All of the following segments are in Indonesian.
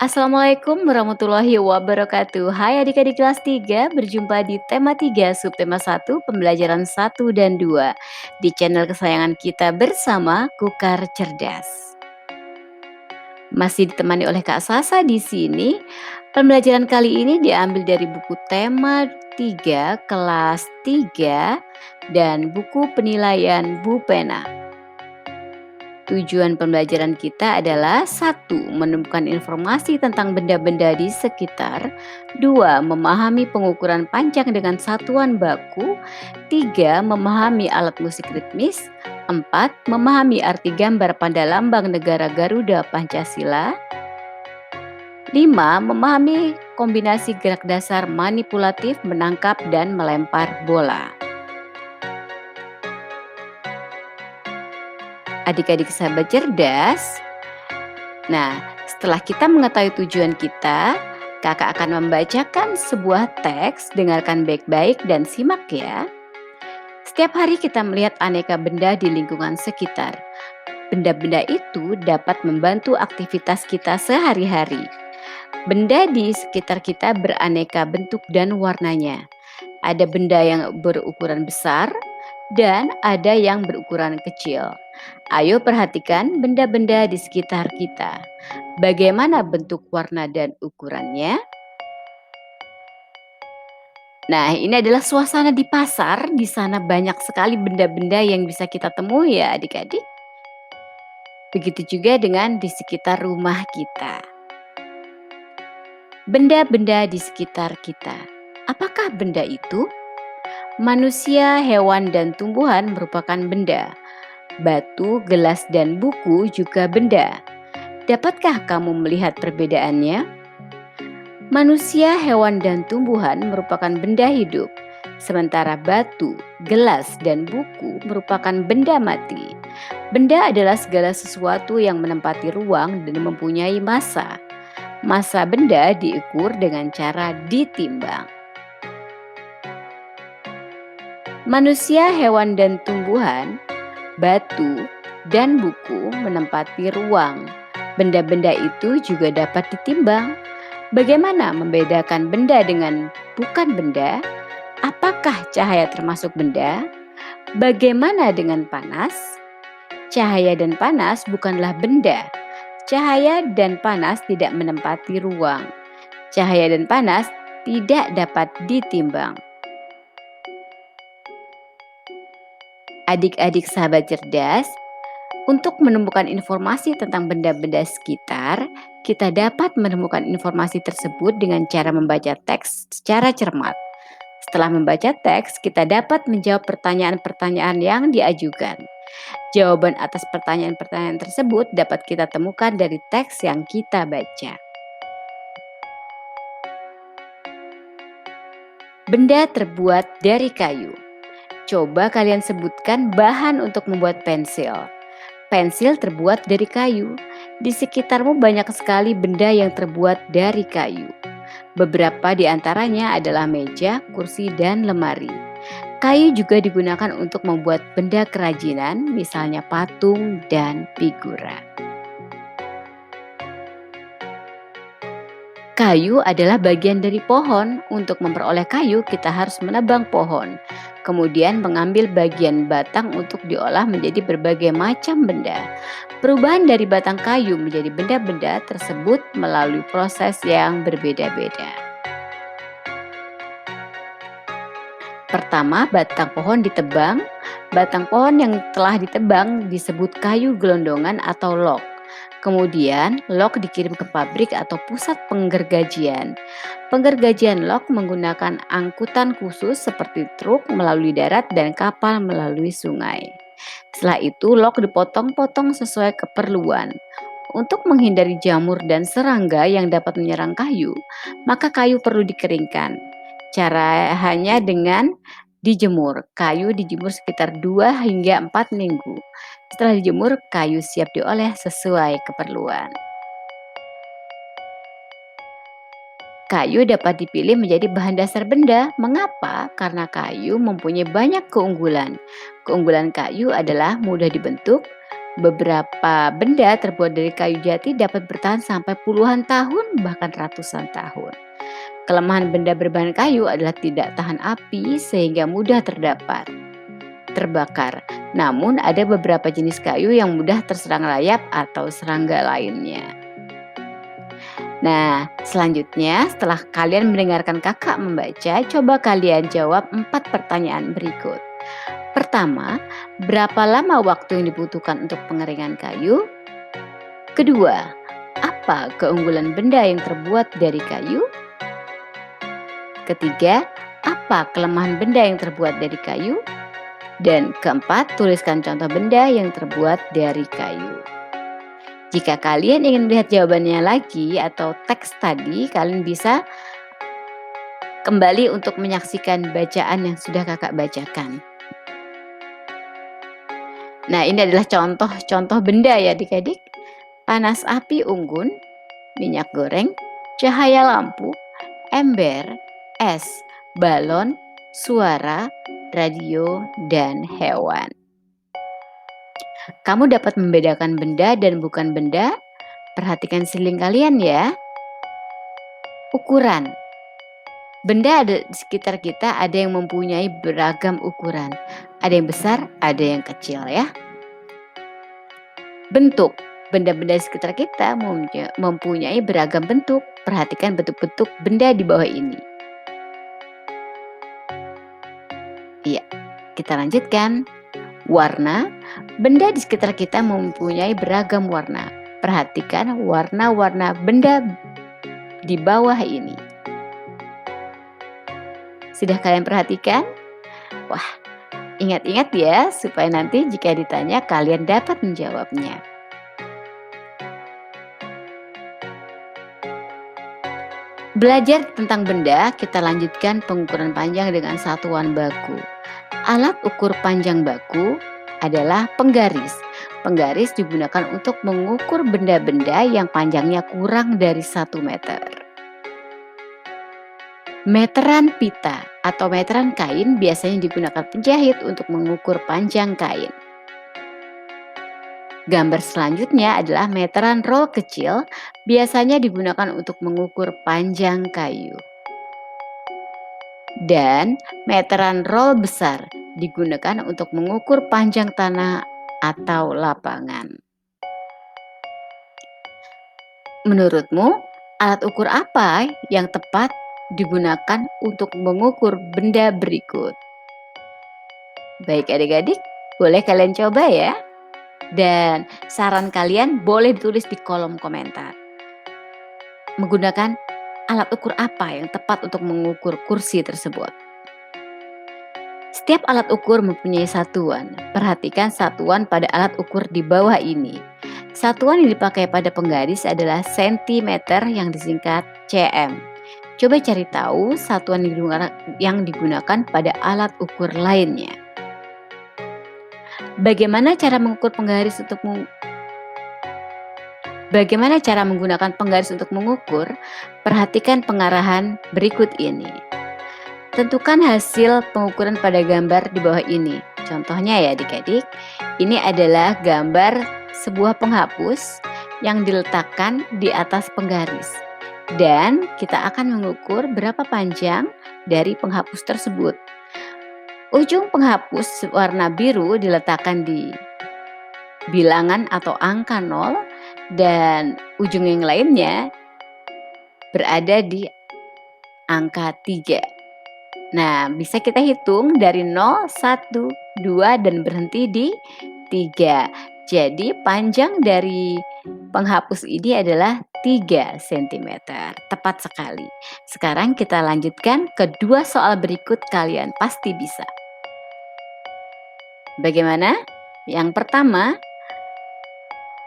Assalamualaikum warahmatullahi wabarakatuh. Hai adik-adik kelas 3, berjumpa di tema 3, subtema 1, pembelajaran 1 dan 2 di channel kesayangan kita bersama Kukar Cerdas. Masih ditemani oleh Kak Sasa di sini. Pembelajaran kali ini diambil dari buku tema 3 kelas 3 dan buku penilaian Bu Pena. Tujuan pembelajaran kita adalah 1. Menemukan informasi tentang benda-benda di sekitar. 2. Memahami pengukuran panjang dengan satuan baku. 3. Memahami alat musik ritmis. 4. Memahami arti gambar pada lambang negara Garuda Pancasila. 5. Memahami kombinasi gerak dasar manipulatif, menangkap, dan melempar bola. Adik-adik sahabat cerdas. Nah, setelah kita mengetahui tujuan kita, kakak akan membacakan sebuah teks, dengarkan baik-baik dan simak ya. Setiap hari kita melihat aneka benda di lingkungan sekitar. Benda-benda itu dapat membantu aktivitas kita sehari-hari. Benda di sekitar kita beraneka bentuk dan warnanya. Ada benda yang berukuran besar dan ada yang berukuran kecil. Ayo perhatikan benda-benda di sekitar kita. Bagaimana bentuk, warna, dan ukurannya? Nah, ini adalah suasana di pasar. Di sana banyak sekali benda-benda yang bisa kita temui ya adik-adik. Begitu juga dengan di sekitar rumah kita. Benda-benda di sekitar kita. Apakah benda itu? Manusia, hewan, dan tumbuhan merupakan benda. Batu, gelas, dan buku juga benda. Dapatkah kamu melihat perbedaannya? Manusia, hewan, dan tumbuhan merupakan benda hidup, sementara batu, gelas, dan buku merupakan benda mati. Benda adalah segala sesuatu yang menempati ruang dan mempunyai massa. Massa benda diukur dengan cara ditimbang. Manusia, hewan, dan tumbuhan, batu, dan buku menempati ruang. Benda-benda itu juga dapat ditimbang. Bagaimana membedakan benda dengan bukan benda? Apakah cahaya termasuk benda? Bagaimana dengan panas? Cahaya dan panas bukanlah benda. Cahaya dan panas tidak menempati ruang. Cahaya dan panas tidak dapat ditimbang. Adik-adik sahabat cerdas, untuk menemukan informasi tentang benda-benda sekitar, kita dapat menemukan informasi tersebut dengan cara membaca teks secara cermat. Setelah membaca teks, kita dapat menjawab pertanyaan-pertanyaan yang diajukan. Jawaban atas pertanyaan-pertanyaan tersebut dapat kita temukan dari teks yang kita baca. Benda terbuat dari kayu. Coba kalian sebutkan bahan untuk membuat pensil. Pensil terbuat dari kayu. Di sekitarmu banyak sekali benda yang terbuat dari kayu. Beberapa di antaranya adalah meja, kursi, dan lemari. Kayu juga digunakan untuk membuat benda kerajinan, misalnya patung dan figura. Kayu adalah bagian dari pohon. Untuk memperoleh kayu, kita harus menebang pohon. Kemudian mengambil bagian batang untuk diolah menjadi berbagai macam benda. Perubahan dari batang kayu menjadi benda-benda tersebut melalui proses yang berbeda-beda. Pertama, batang pohon ditebang. Batang pohon yang telah ditebang disebut kayu gelondongan atau log. Kemudian, log dikirim ke pabrik atau pusat penggergajian. Penggergajian log menggunakan angkutan khusus seperti truk melalui darat dan kapal melalui sungai. Setelah itu, log dipotong-potong sesuai keperluan. Untuk menghindari jamur dan serangga yang dapat menyerang kayu, maka kayu perlu dikeringkan. Cara hanya dengan dijemur. Kayu dijemur sekitar 2 hingga 4 minggu. Setelah dijemur, kayu siap diolah sesuai keperluan. Kayu dapat dipilih menjadi bahan dasar benda. Mengapa? Karena kayu mempunyai banyak keunggulan. Keunggulan kayu adalah mudah dibentuk, Beberapa benda terbuat dari kayu jati dapat bertahan sampai puluhan tahun, bahkan ratusan tahun. Kelemahan benda berbahan kayu adalah tidak tahan api sehingga mudah terbakar. Namun ada beberapa jenis kayu yang mudah terserang rayap atau serangga lainnya. Nah, selanjutnya setelah kalian mendengarkan kakak membaca, coba kalian jawab 4 pertanyaan berikut. Pertama, berapa lama waktu yang dibutuhkan untuk pengeringan kayu? Kedua, apa keunggulan benda yang terbuat dari kayu? Ketiga, apa kelemahan benda yang terbuat dari kayu? Dan keempat, tuliskan contoh benda yang terbuat dari kayu. Jika kalian ingin melihat jawabannya lagi atau teks tadi, kalian bisa kembali untuk menyaksikan bacaan yang sudah kakak bacakan. Nah, ini adalah contoh-contoh benda ya adik-adik. Panas api unggun, minyak goreng, cahaya lampu, ember, es, balon, suara, radio, dan hewan. Kamu dapat membedakan benda dan bukan benda? Perhatikan sekeliling kalian ya. Ukuran. Benda ada di sekitar kita ada yang mempunyai beragam ukuran. Ada yang besar, ada yang kecil ya. Bentuk. Benda-benda di sekitar kita mempunyai beragam bentuk. Perhatikan bentuk-bentuk benda di bawah ini. Iya, kita lanjutkan. Warna. Benda di sekitar kita mempunyai beragam warna. Perhatikan warna-warna benda di bawah ini. Sudah kalian perhatikan? Wah, ingat-ingat ya supaya nanti jika ditanya kalian dapat menjawabnya. Belajar tentang benda, kita lanjutkan pengukuran panjang dengan satuan baku. Alat ukur panjang baku adalah penggaris. Penggaris digunakan untuk mengukur benda-benda yang panjangnya kurang dari 1 meter. Meteran pita atau meteran kain biasanya digunakan penjahit untuk mengukur panjang kain. Gambar selanjutnya adalah meteran roll kecil, biasanya digunakan untuk mengukur panjang kayu. Dan meteran roll besar digunakan untuk mengukur panjang tanah atau lapangan. Menurutmu, alat ukur apa yang tepat digunakan untuk mengukur benda berikut? Baik adik-adik, boleh kalian coba ya. Dan saran kalian boleh ditulis di kolom komentar. Menggunakan alat ukur apa yang tepat untuk mengukur kursi tersebut? Setiap alat ukur mempunyai satuan. Perhatikan satuan pada alat ukur di bawah ini. Satuan yang dipakai pada penggaris adalah sentimeter yang disingkat cm. Coba cari tahu satuan yang digunakan pada alat ukur lainnya. Bagaimana cara menggunakan penggaris untuk mengukur? Perhatikan pengarahan berikut ini. Tentukan hasil pengukuran pada gambar di bawah ini. Contohnya ya adik-adik, ini adalah gambar sebuah penghapus yang diletakkan di atas penggaris. Dan kita akan mengukur berapa panjang dari penghapus tersebut. Ujung penghapus warna biru diletakkan di bilangan atau angka 0 dan ujung yang lainnya berada di angka 3. Nah, bisa kita hitung dari 0, 1, 2 dan berhenti di 3. Jadi panjang dari penghapus ini adalah 3 cm. Tepat sekali. Sekarang kita lanjutkan ke 2 soal berikut, kalian pasti bisa. Bagaimana? Yang pertama,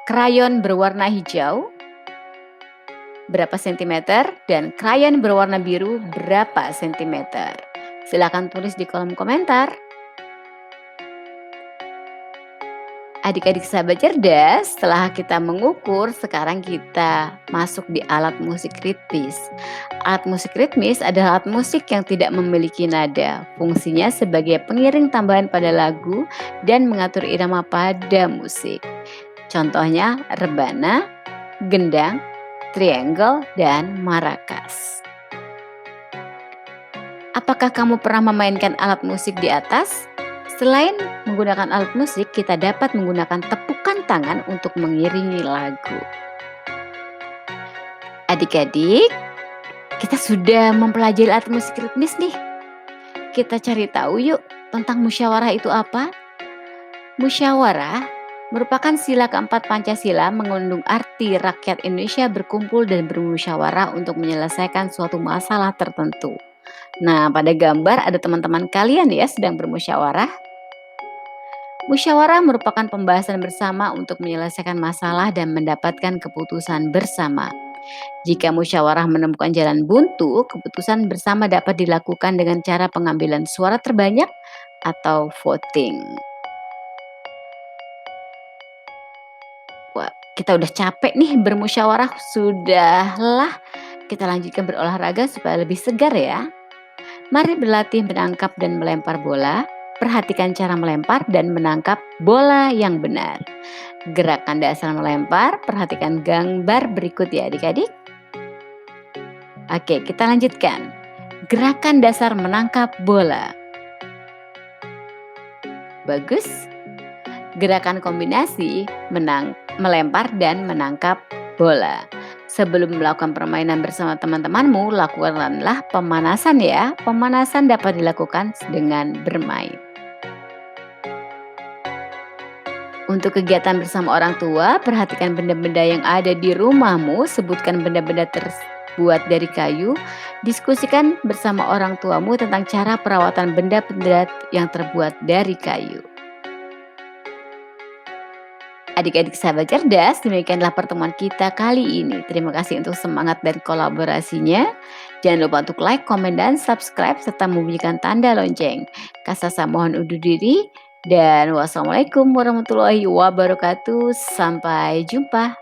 krayon berwarna hijau berapa sentimeter dan krayon berwarna biru berapa sentimeter? Silakan tulis di kolom komentar. Adik-adik sahabat cerdas, setelah kita mengukur, sekarang kita masuk di alat musik ritmis. Alat musik ritmis adalah alat musik yang tidak memiliki nada. Fungsinya sebagai pengiring tambahan pada lagu dan mengatur irama pada musik. Contohnya rebana, gendang, triangle, dan maracas. Apakah kamu pernah memainkan alat musik di atas? Selain menggunakan alat musik, kita dapat menggunakan tepukan tangan untuk mengiringi lagu. Adik-adik, kita sudah mempelajari alat musik ritmis nih. Kita cari tahu yuk tentang musyawarah itu apa? Musyawarah merupakan sila keempat Pancasila, mengandung arti rakyat Indonesia berkumpul dan bermusyawarah untuk menyelesaikan suatu masalah tertentu. Nah, pada gambar ada teman-teman kalian ya sedang bermusyawarah. Musyawarah merupakan pembahasan bersama untuk menyelesaikan masalah dan mendapatkan keputusan bersama. Jika musyawarah menemukan jalan buntu, keputusan bersama dapat dilakukan dengan cara pengambilan suara terbanyak atau voting. Wah, kita udah capek nih bermusyawarah, sudahlah kita lanjutkan berolahraga supaya lebih segar ya. Mari berlatih menangkap dan melempar bola. Perhatikan cara melempar dan menangkap bola yang benar. Gerakan dasar melempar, perhatikan gambar berikut ya adik-adik. Oke, kita lanjutkan. Gerakan dasar menangkap bola. Bagus. Gerakan kombinasi melempar dan menangkap bola. Sebelum melakukan permainan bersama teman-temanmu, lakukanlah pemanasan ya. Pemanasan dapat dilakukan dengan bermain. Untuk kegiatan bersama orang tua, perhatikan benda-benda yang ada di rumahmu, sebutkan benda-benda terbuat dari kayu, diskusikan bersama orang tuamu tentang cara perawatan benda-benda yang terbuat dari kayu. Adik-adik sahabat cerdas, demikianlah pertemuan kita kali ini. Terima kasih untuk semangat dan kolaborasinya. Jangan lupa untuk like, komen, dan subscribe, serta membunyikan tanda lonceng. Kasasa mohon undur diri, dan wassalamualaikum warahmatullahi wabarakatuh. Sampai jumpa.